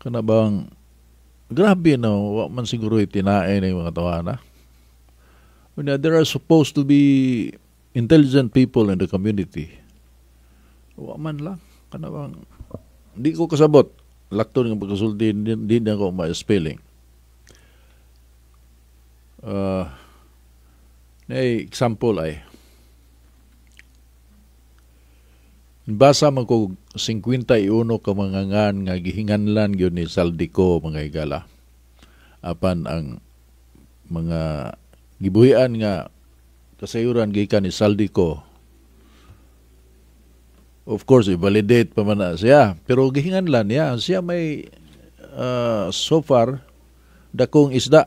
Kana bang grabe no, wa man siguro itinae ng mga tawana. There are supposed to be intelligent people in the community. Wa man lang. Kana bang di ko kasabot. Lakto ng pagkasulti, di na ako ma-spelling. Na example ay basa man ko 51 ka mga ngan nga gihinganlan gyud ni Saldico mga higala. Apan ang mga gibuhian nga kasayuran gikan ni Saldico, of course i-validate pa man na siya, pero gihinganlan niya siya may so far dakong isda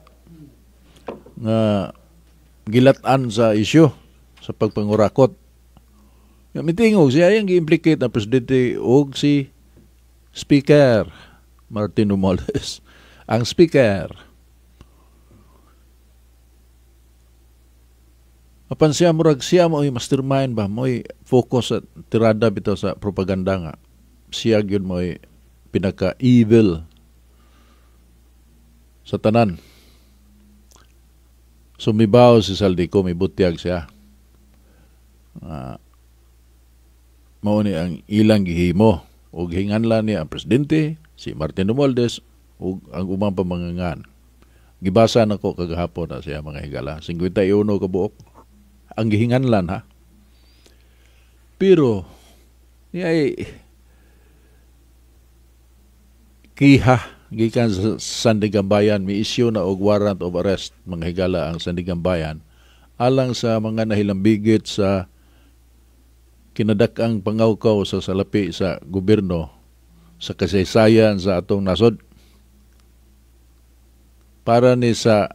nga gilatan sa isyu sa pagpangurakot. Mitingog siya yung gi-implicate na presidente o si Speaker Martin Romualdez. Ang Speaker. Apan siya murag siya mo mastermind ba mo focus sa tirada bitaw sa propaganda nga. Siya gyud mo pinaka-evil sa tanan. Sumibaw si Saldico, may butyag siya. Mao ni ang ilang gihimo ug hinganlan niya ang presidente si Martin Romualdez ug ang umang pamangangan. Gibasa nako kagahapon na siya mga higala 51 ka buok ang gihinganlan ha. Pero ay kiha gikan sa Sandiganbayan mi issue na og warrant of arrest mga higala ang Sandiganbayan alang sa mga nahilambigit sa kinadak-ang pangawkaw sa salapi sa gobyerno sa kasaysayan sa atong nasod para ni sa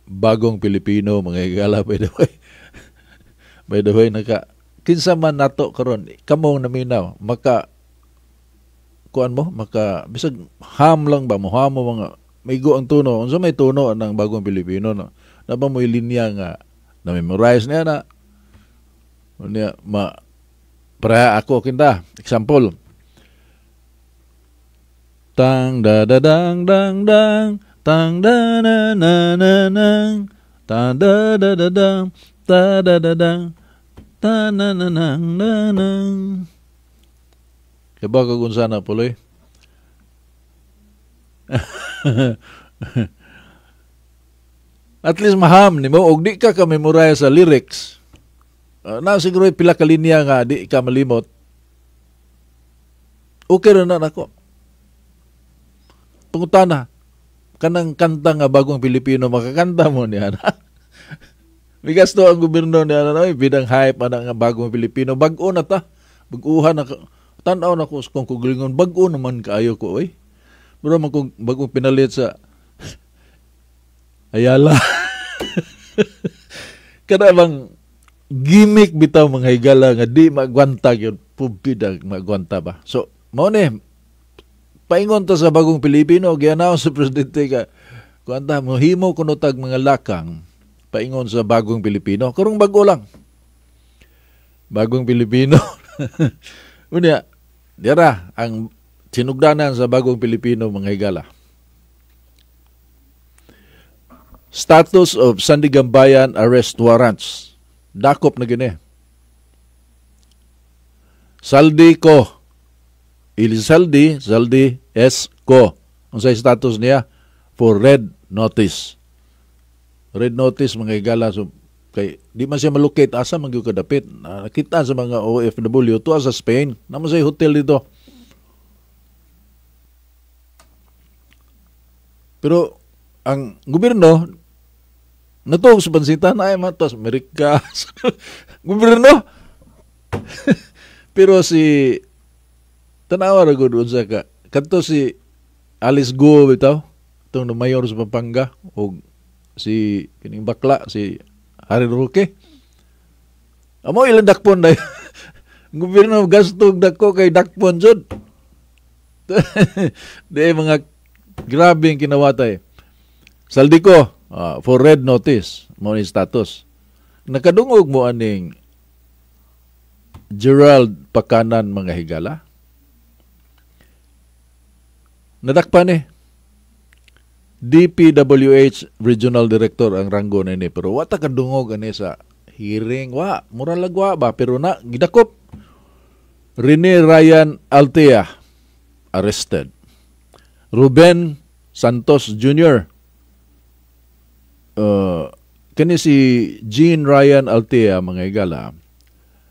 bagong Pilipino mga higala. By the way naka kinsa man nato karon kamong naminaw maka kuan mo maka bisag ham lang ba mo mga maigo ang tuno unsa may tuno ng bagong Pilipino no na ba mo linya nga na memorize niya na unya para ako kinta example tang da da dang dang dang tang da na na na nang tang da da da dang ta da da dang ta na na nang na nang kaba ka kung sana puloy. At least maham ni mo og di ka memorize sa lyrics. Na siguro pila ka linya nga di ka malimot. Okay na nako. Pangutana kanang kanta nga bagong Pilipino makakanta mo niya na. Bigas to ang gobyerno niya na bidang hype ana nga bagong Pilipino bag-o na ta. Bag-uhan na tan-aw na ko kung kuglingon bag-o naman kaayo ko oy. Pero man kung bagong pinalit sa Ayala. Kada bang gimmick bitaw mga higala nga di magwanta gyud pubida magwanta ba. So mao ni paingon ta sa bagong Pilipino gi-announce sa presidente ka kuanta mo himo kuno tag mga lakang paingon sa bagong Pilipino karong bago lang. Bagong Pilipino. Unya dira ang sinugdanan sa bagong Pilipino mga higala. Status of Sandiganbayan arrest warrants. Dakop na gini. Saldico. Saldi S. Ko. Ang sa status niya for red notice. Red notice mga higala. So, kay, di man siya malocate. Asa man yung kadapit. Nakita sa mga OFW. Tuwa sa Spain. Naman sa hotel dito. Pero ang gobyerno natong sa pansitan ay matos Amerika. Gobyerno. Pero si tanawa ra gud unsa ka kadto si Alice Go bitaw tong mayor sa Pampanga o si kining bakla si Harry Roque. Amo ilang dakpon day. Gobyerno gastog dako kay dakpon jud. De mga grabe ang kinawatay. Saldico, for red notice, mo ni status. Nakadungog mo aning Gerald Pakanan mga higala. Nadakpan DPWH Regional Director ang ranggo na ini. Pero wata kadungog ani sa hearing. Mura lagwa ba? Pero na, gidakop. Rene Ryan Altea, arrested. Ruben Santos Jr. Kani si Jean Ryan Altea, mga igala,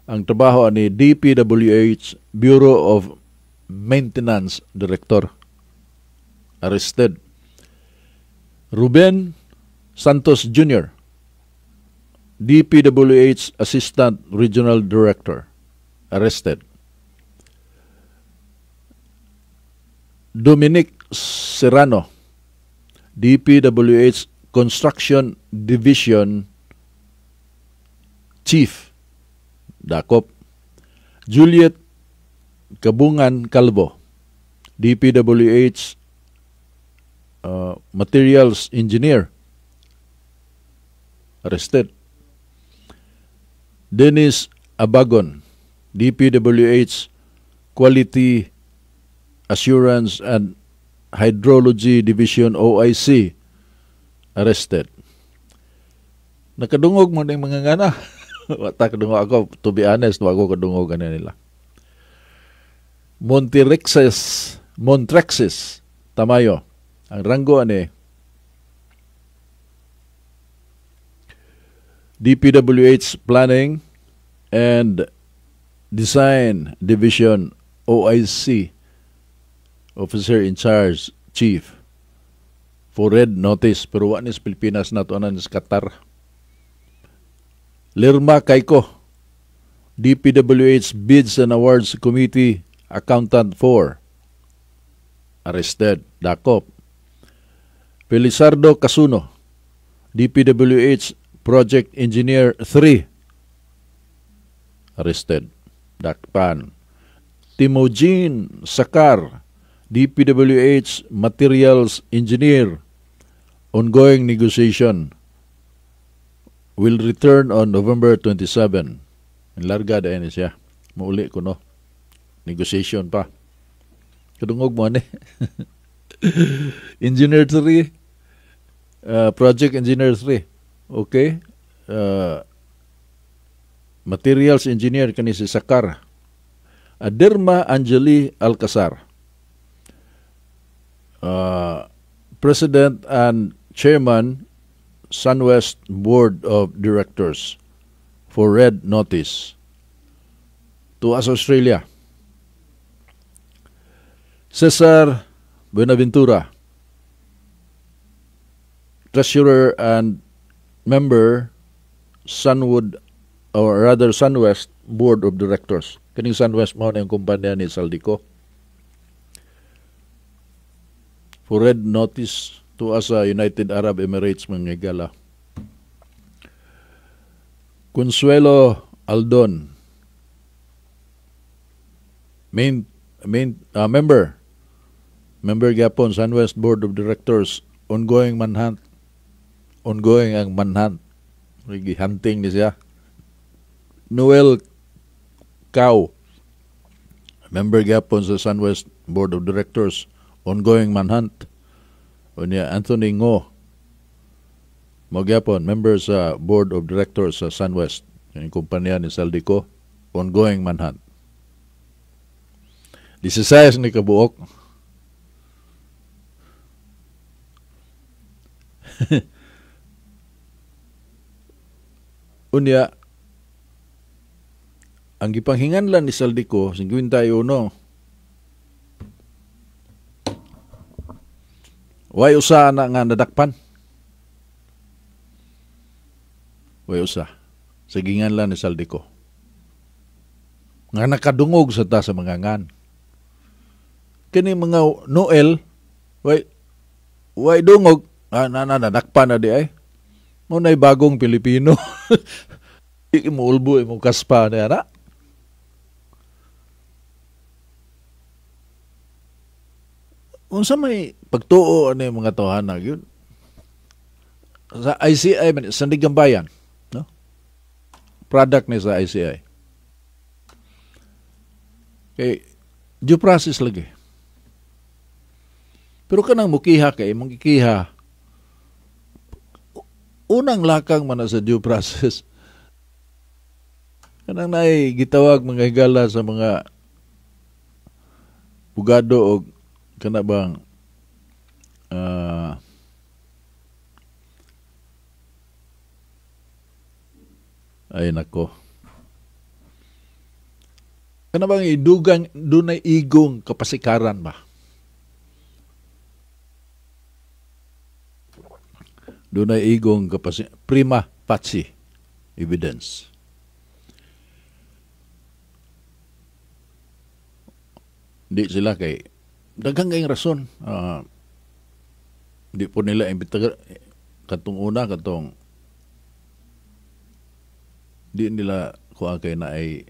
ang trabaho ni DPWH Bureau of Maintenance Director. Arrested. Ruben Santos Jr., DPWH Assistant Regional Director. Arrested. Dominic Serrano, DPWH Construction Division Chief. Dakop. Juliet Kabungan Calvo, DPWH Materials Engineer. Arrested. Dennis Abagon, DPWH Quality Assurance and Hydrology Division OIC. Arrested. Nakadungog mo na yung mga ngana. Wata kadungog ako. To be honest, wako kadungog na nila. Montrexis Tamayo. Ang ranggo ani DPWH Planning and Design Division OIC Officer in Charge Chief for red notice. Pero wala sa Pilipinas na ito sa Qatar. Lerma Kaiko, DPWH Bids and Awards Committee Accountant 4. Arrested. Dakop. Felizardo Casuno, DPWH Project Engineer 3. Arrested. Dakpan. Timogene Sakar, DPWH Materials Engineer. Ongoing negotiation. Will return on November 27. Ang larga dahil siya. Mauli ko no. Negotiation pa. Kadungog mo Engineer 3. Project Engineer 3. Okay. Materials Engineer kani si Sakar. Aderma Angeli Alcazar. President and Chairman SunWest Board of Directors for red notice to us Australia. Cesar Buenaventura, Treasurer and member SunWest Board of Directors. Kaning SunWest mo na yung kumpanya ni Saldico. For red notice to us United Arab Emirates mga gala. Consuelo Aldon, member gapon SunWest Board of Directors. Ongoing manhunt. Ongoing ang manhunt. Hunting ni siya. Noel Cao, member gapon sa SunWest Board of Directors. Ongoing manhunt. O niya Anthony Ngo, magyapon, member sa Board of Directors sa SunWest, yung kumpanya ni Saldico. Ongoing manhunt. 16 ni kabuok. Unya, ang gipanghinganlan ni Saldico, 51, way usa na nga nadakpan. Way usa. Sa ginganlan ni Saldico. Nga nakadungog sa ta sa mga ngan. Kini mga Noel, way dungog, nadakpan na di ay. Muna'y bagong Pilipino. Imuulbo, imukaspa na yan. Unsa may pagtuo ano yung mga tawhanag yun? Sa ICI, Sandigang Bayan, no? Product ni sa ICI. Okay, due process lagi. Pero kanang mukiha kay mong ikiha unang lakang man na sa due process. Kanang naay gitawag mga higala sa mga bugado o kana bang ay nako. Kana bang idugang dunay igong kapasikaran ba? Dunay igong prima facie evidence. Di sila kay daghang kayong rason. Di po nila imbitaga katong una katong di nila kuha kay na ay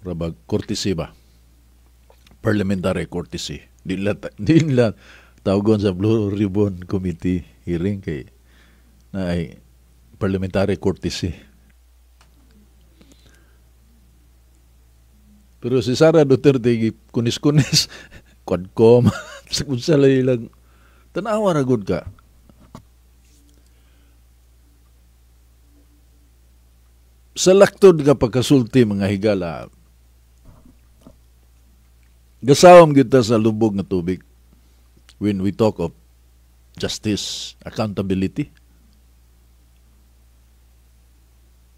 rabag courtesy ba? Parliamentary courtesy. Di nila tawagon sa Blue Ribbon Committee hearing kay na ay parliamentary courtesy. Pero si Sara Duterte kunis-kunis quadcom sa kunsa lang tanawa ra gud ka. Sa laktod nga pagkasulti mga higala, gasawam kita sa lubog nga tubig when we talk of justice, accountability.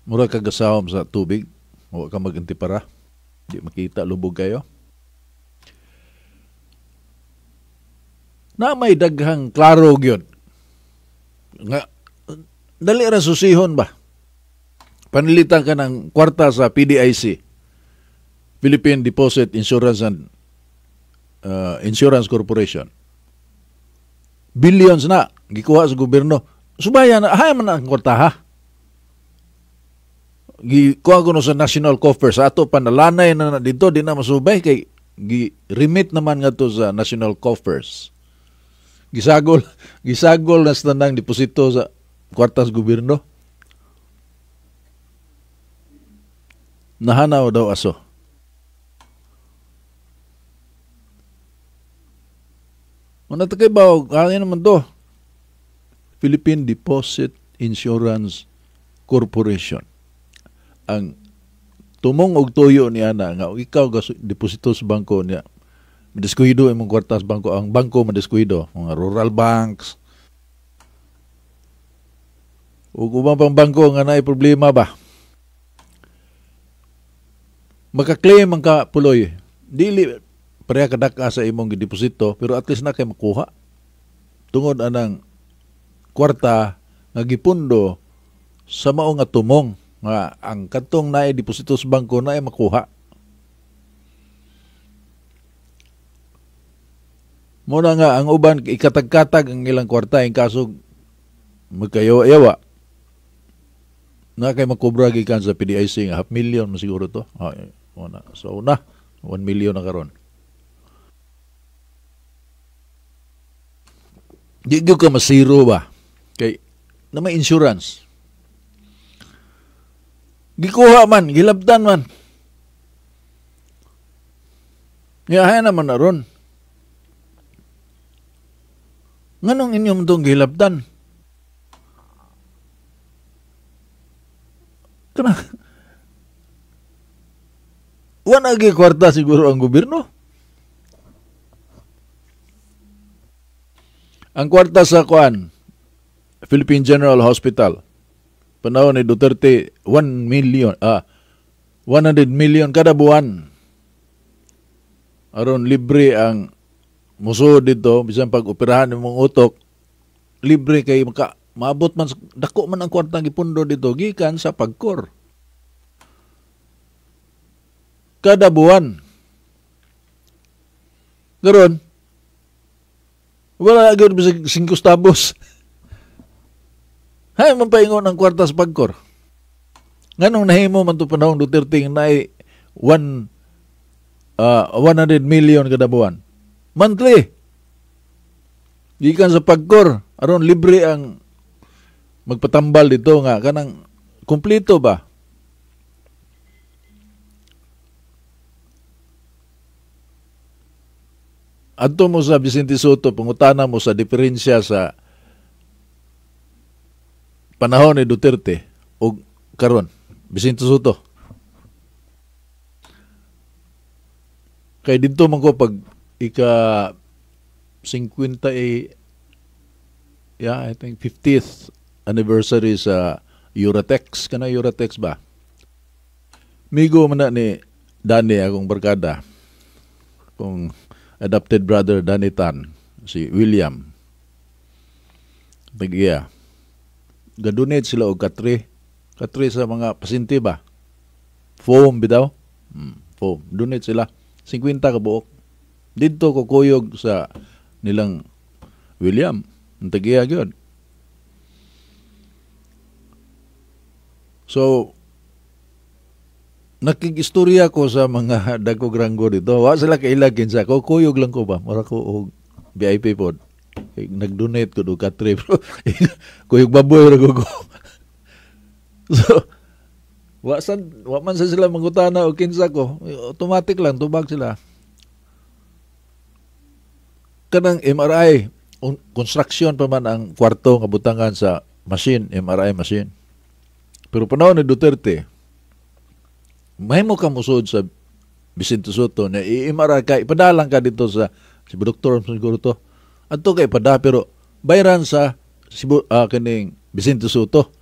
Mura ka gasawam sa tubig, huwag ka mag-antipara, di makita, lubog kayo. Na may daghang klaro gyud nga dali ra susihon ba? Panilitan ka ng kwarta sa PDIC, Philippine Deposit Insurance and Insurance Corporation. Billions na gikuha sa gobyerno. Subaya na hay man ang kwarta ha. Gikuha ko no sa national coffers ato panalanay na dito di na masubay kay gi-remit naman nga to sa national coffers. Gisagol na sa tanang deposito sa kwarta sa gobyerno. Nahanaw daw aso. Ano takay ba? Kaya naman to. Philippine Deposit Insurance Corporation. Ang tumong og tuyo niya na nga ikaw deposito sa bangko niya. Madiskuido imong kwarta sa bangko. Ang bangko madiskuido. Mga rural banks. O ubang pang bangko nga naay problema ba? Makaklaim ang kapuloy. Dili pareha kadaka sa imong gideposito pero at least na kay makuha. Tungod anang kwarta nga gipundo sa mao nga tumong nga ang katong naay deposito sa bangko naay makuha. Muna nga ang uban ikatag-katag ang ilang kwarta in kaso magkayawa. Na kay makubra gikan sa PDIC nga 500,000 masiguro to. So una 1 million na karon. Di ka masiro ba? Kay na may insurance. Gikuha man, gilabdan man. Yahay naman na ron. Nganong inyong itong gilabdan? Wala gi kwarta siguro ang gobyerno. Ang kwarta sa Philippine General Hospital, panahon ni Duterte, 100 million kada buwan. Aron libre ang muso dito, bisan pag-operahan ng mga utok, libre kay maabot man, dako man ang kwarta gipundo dito, gikan sa pagkor. Kada buwan. Garon, wala agad sa 5 tabos. Hay, mapaingon ang kwarta sa pagkor. Nganong nahimo man ito panahon Duterte na ay 100 million kada buwan. Monthly. Gikan sa pagkor, aron libre ang magpatambal dito nga kanang kumplito ba? adto mo sa Vicente Soto, pangutana mo sa diferensya sa panahon ni Duterte o karon, Vicente Soto. Kay dito man ko pag ika 50 I think 50th anniversary sa Euratex. Kana Euratex ba? Migo man na ni Danny, akong barkada. Kung adopted brother Danny Tan, si William. Tagiya. Gadunit sila og katri. Katri sa mga pasinti ba? Foam bitaw? Foam. Donate sila. 50 ka buok. Dito ko kuyog sa nilang William. Ang tagiya gyud. So, nakigistorya ko sa mga dagkog ranggo dito. Wa sila kailagin sa ko. Kuyog lang ko ba? Mara ko og VIP pod. Nag-donate ko do katri. Kuyog baboy ra ko. So, wa man sa sila mangutana o kinsa ko. Automatic lang, tubag sila. Kanang MRI, construction pa man ang kwarto nga butangan sa machine, MRI machine. Pero panahon ni Duterte, may mo ka musod sa Vicente Soto na i-MRI ka, ipadalang ka dito sa si Dr. siguro to. Adto kay pada pero bayaran sa kining Vicente Soto.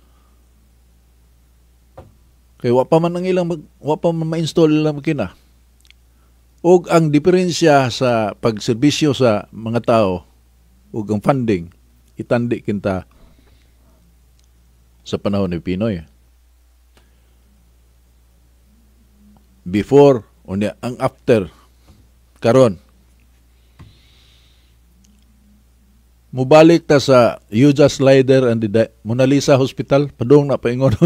Kay wa pa man ma-install ilang makina. Og ang diferensya sa pagserbisyo sa mga tao ug ang funding itandi kinta sa panahon ni Pinoy. Before unya ang after karon mubalik ta sa Yuja Slider and the Mona Lisa Hospital padung na paingon.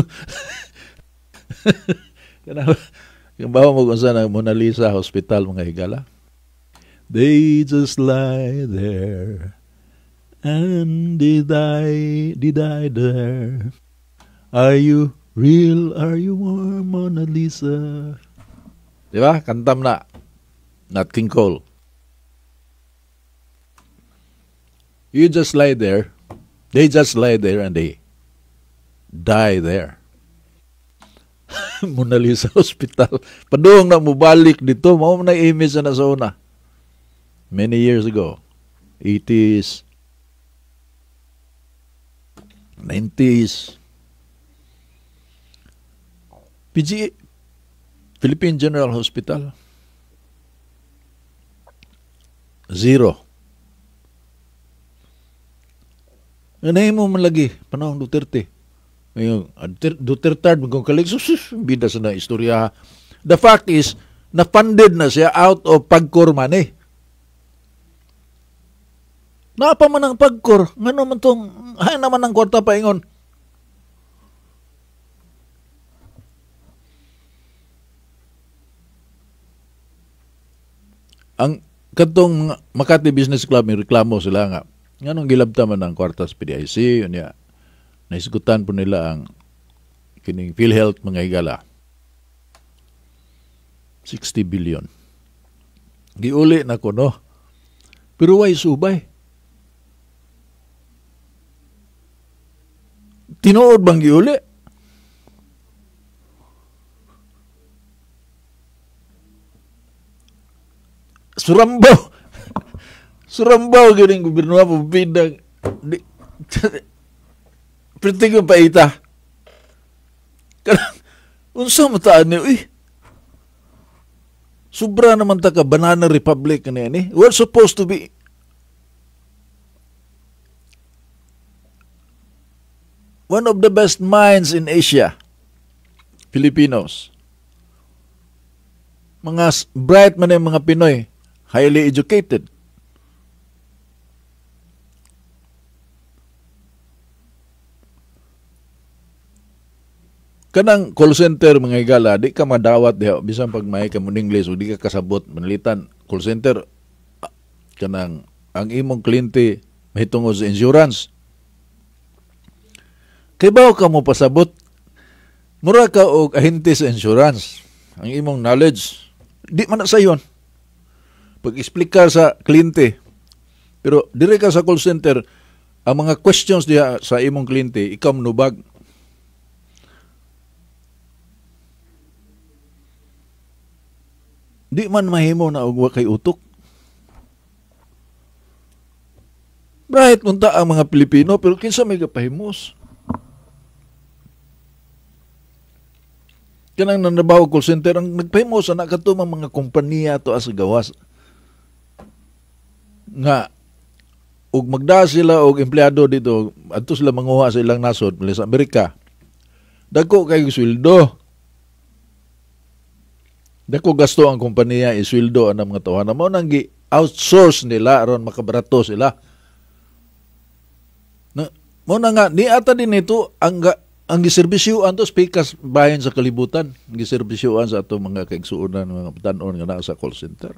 Yung bawa mo kung saan ang Mona Lisa Hospital mga higala. They just lie there and they die there. Are you real? Are you warm, Mona Lisa? Diba? Kantam na. Nat King Cole. You just lie there. They just lie there and they die there. Mona Lisa Hospital. Padung na mubalik dito. Mao na image na sa una. Many years ago. 80s. 90s. PGA. Philippine General Hospital. Zero. Anahin mo man lagi. Panahon Duterte. Ngayon, Duterte magkong kalig, bida sa na istorya. The fact is, na-funded na siya out of pagkor money. Napa man ang pagkor? Nga naman itong, hay naman ang kwarta pa ingon. Ang katong Makati Business Club, may reklamo sila nga. Nga nung gilabta man ang kwarta sa PDIC, yun niya. Naisgutan po nila ang kining PhilHealth mga higala. 60 billion. Giuli na ko, no? Pero way subay. Tinuod bang giuli? Surambaw. Surambaw ganing gobernador po bidang. Printing yung paita. Kanang, unsa mataan niyo, sobra naman ta ka Banana Republic na yan, We're supposed to be one of the best minds in Asia. Filipinos. Mga bright man yung mga Pinoy. Highly educated. Kanang call center mga higala, di ka madawat diha bisan pag may ka mo English o di ka kasabot manalitan call center kanang ang imong kliyente mahitungod sa insurance. Kay bawo ka mo pasabot mura ka og ahente sa insurance. Ang imong knowledge di man na sayon. pag-explica sa kliyente. Pero dire ka sa call center, ang mga questions diha sa imong kliyente, ikaw manubag. Di man mahimo na og wa kay utok. Bright munta ang mga Pilipino, pero kinsa may kapahimos. Kanang nanrabaho call center, ang nagpahimos na katumang mga kompanya to as gawas. Nga, ug magda sila og empleyado dito, adto sila manguha sa ilang nasod, sa Amerika. Dagko kay sweldo. Dako gasto ang kompanya isweldo ang mga tawanan mo nang gi-outsource nila aron makabarato sila. Mo na nga ni ata din ito ang giserbisyuan to speakers bahin sa kalibutan, giserbisyuan sa ato mga kaigsuonan mga patanon nga naa sa call center.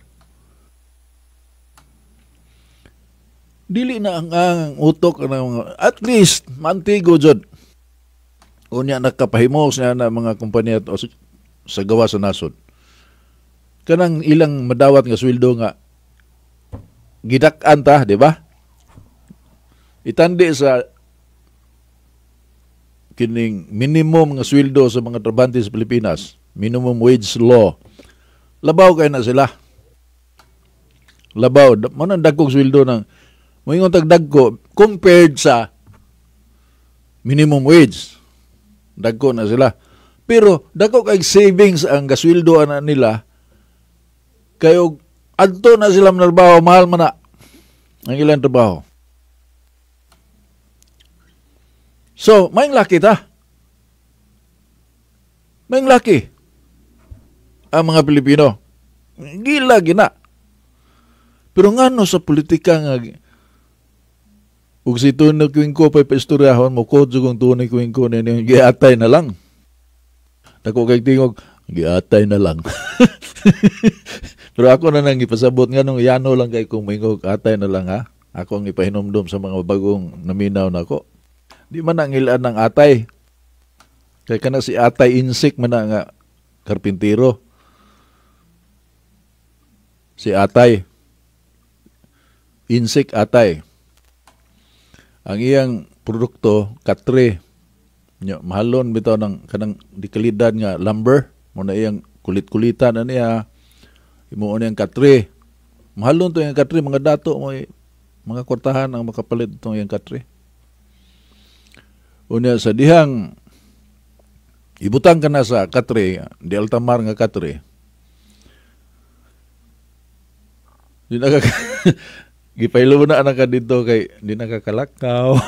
Dili na ang utok ng mga, at least mantigo jud. Unya nakapahimos na mga kompanya to sa gawa sa nasod. Kanang ilang madawat nga sweldo nga gidak-an ta, di ba? Itandi sa kining minimum nga sweldo sa mga trabahante sa Pilipinas, minimum wage law. Labaw kay na sila. Labaw, mo nang dagkog sweldo ng moingon tag dagko compared sa minimum wage. Dagko na sila. Pero dagko kay savings ang gasweldo ana nila. Kayo, adto na sila manarbaho, mahal man na ang ilang trabaho. So, maing laki ta. Maing laki ang mga Pilipino. Gila, gina. Pero nga no sa politika nga, ug si tunay kuwing ko pa'y paistoryahon mo, kodyo kong tunay kuwing ko na yung giatay na lang. Dako kay tingog, giatay na lang. Pero ako na nang ipasabot nga nung yano lang kay kung mingog atay na lang ha. Ako ang ipahinomdom sa mga bagong naminaw na ko. Di man ang ilan ng atay. Kaya ka na si atay insik man na nga karpintero. Si atay. Insik atay. Ang iyang produkto, katre. Mahalon bitaw ng kanang dikalidad nga lumber. Muna iyang kulit-kulitan na niya. Imuon yung katre. Mahalon to yung katre. Mga dato mo mga kwartahan ang makapalit itong yung katre. Unya sa dihang ibutang ka na sa katre, di altamar nga katre. Di gipaylo na anak ka dito kay di nakakalakaw.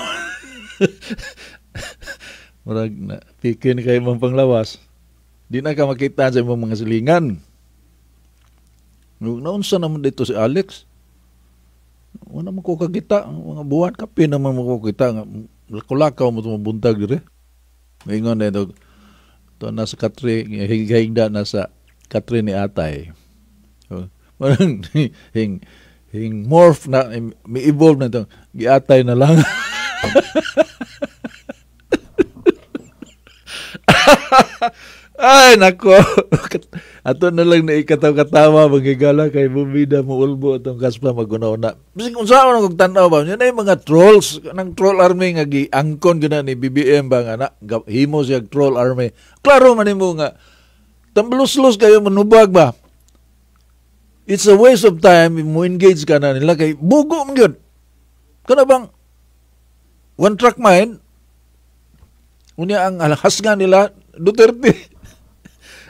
Murag na pikin kay mong panglawas. Di na ka makita sa imong mga silingan. Naunsa naman dito si Alex. Wala mo ko kakita. Mga buwan kape naman mo ko kita. Kulakaw mo itong buntag dire. Ngayon na ito. Ito nasa katre. Higda nasa katre ni atay. Parang hing morph na. May evolve na ito. Giatay na lang. Ay, nako. Ato na lang na ikataw-katawa, magigala kay bumida mo ulbo itong kaspa magunaw-na. Bising kung saan ako tanaw ba, yun ay mga trolls, ng troll army nga giangkon gina ni BBM ba nga na, himo siya troll army. Klaro man mo nga, tambalos-los kayo manubag ba? It's a waste of time, mo engage ka na nila kay bugo mo yun. Kana bang, one track mind, unya ang hasga nila, Duterte.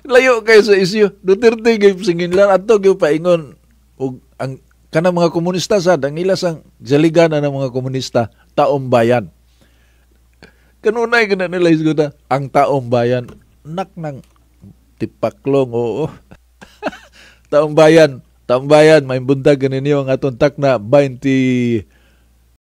Layo kayo sa isyu. Duterte kayo singin lang. Ato kayo paingon. O, ang kanang mga komunista sad, ang ilas ang jaligana ng mga komunista, taong bayan. Kanunay ka na nila isguta, ang taong bayan, nak ng tipaklong, oo. Taong bayan, may buntag ganin yung atong tak na 20